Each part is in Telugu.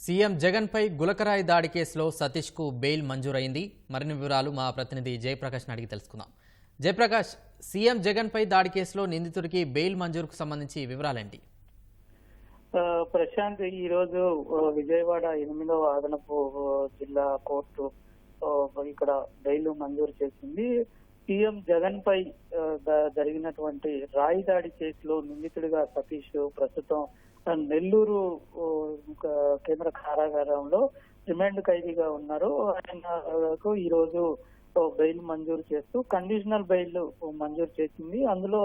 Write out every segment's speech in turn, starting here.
సీఎం జగన్ పై గులకరాయి దాడి కేసులో సతీష్ కు బెయిల్ మంజూరైంది. మరిన్ని వివరాలు మా ప్రతినిధి జయప్రకాష్ అడిగి తెలుసుకుందాం. జయప్రకాష్, సీఎం జగన్ పై దాడి కేసులో నిందితుడికి బెయిల్ మంజూరుకు సంబంధించి వివరాలేంటి? ప్రశాంత్, ఈ రోజు విజయవాడ 8వ అదనపు జిల్లా కోర్టు ఇక్కడ బెయిల్ మంజూరు చేసింది. సీఎం జగన్ పై జరిగినటువంటి రాయి దాడి కేసులో నిందితుడిగా సతీష్ ప్రస్తుతం నెల్లూరు కేంద్ర కారాగారంలో రిమాండ్ ఖైదీగా ఉన్నారు. ఆయనకు ఈ రోజు బెయిల్ మంజూరు చేస్తూ కండిషనల్ బెయిల్ మంజూరు చేసింది. అందులో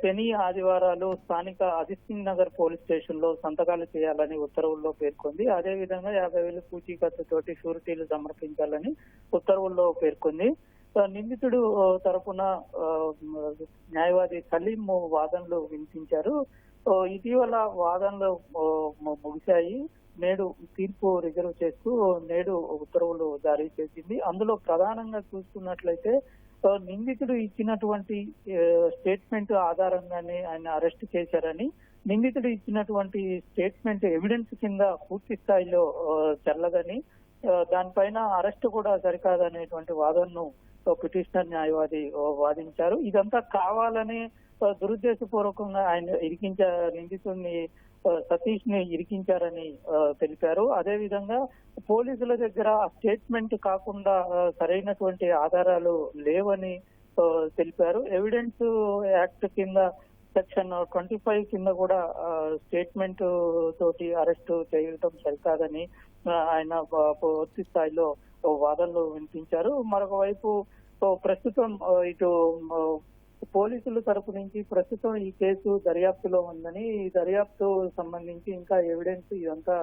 శని ఆదివారాలు స్థానిక అదిత్ నగర్ పోలీస్ స్టేషన్ లో సంతకాలు చేయాలని ఉత్తర్వుల్లో పేర్కొంది. అదేవిధంగా 50,000 పూచీకత్తుతోటి షూరిటీలు సమర్పించాలని ఉత్తర్వుల్లో పేర్కొంది. నిందితుడు తరపున న్యాయవాది సలీం వాదనలు వినిపించారు. ఇటీవల వాదనలు ముగిశాయి. నేడు తీర్పు రిజర్వ్ చేస్తూ నేడు ఉత్తర్వులు జారీ చేసింది. అందులో ప్రధానంగా చూసుకున్నట్లయితే నిందితుడు ఇచ్చినటువంటి స్టేట్మెంట్ ఆధారంగానే ఆయన అరెస్ట్ చేశారని, నిందితుడు ఇచ్చినటువంటి స్టేట్మెంట్ ఎవిడెన్స్ కింద పూర్తి స్థాయిలో చెల్లదని, దానిపైన అరెస్ట్ కూడా సరికాదనేటువంటి వాదనను పిటిషనర్ న్యాయవాది వాదించారు. ఇదంతా కావాలని దురుద్దేశపూర్వకంగా ఆయన నిందితుడిని సతీష్ ని ఇరికించారని తెలిపారు. అదేవిధంగా పోలీసుల దగ్గర స్టేట్మెంట్ కాకుండా సరైనటువంటి ఆధారాలు లేవని తెలిపారు. ఎవిడెన్స్ యాక్ట్ కింద సెక్షన్ 25 కింద కూడా స్టేట్మెంట్ తోటి అరెస్ట్ చేయడం సరికాదని ఆయన పూర్తి స్థాయిలో వాదనలు వినిపించారు. మరొక వైపు ప్రస్తుతం ఇటు పోలీసుల తరపు నుంచి ప్రస్తుతం ఈ కేసు దర్యాప్తులో ఉందని, ఈ దర్యాప్తు సంబంధించి ఇంకా ఎవిడెన్స్ ఇదంతా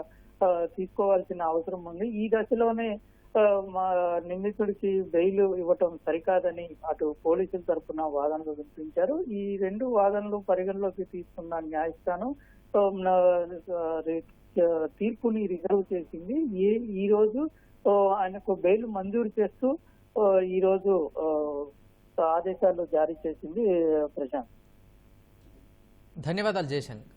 తీసుకోవాల్సిన అవసరం ఉంది. ఈ దశలోనే మా నిందితుడికి బెయిల్ ఇవ్వటం సరికాదని అటు పోలీసుల తరపున వాదనలు వినిపించారు. ఈ రెండు వాదనలు పరిగణలోకి తీసుకున్న న్యాయస్థానం తీర్పుని రిజర్వ్ చేసింది. ఈ రోజు ఆయనకు బెయిల్ మంజూరు చేస్తూ ఈ రోజు ఆదేశాలు జారీ చేసింది. ప్రశాంత్, ధన్యవాదాలు జయశంకర్.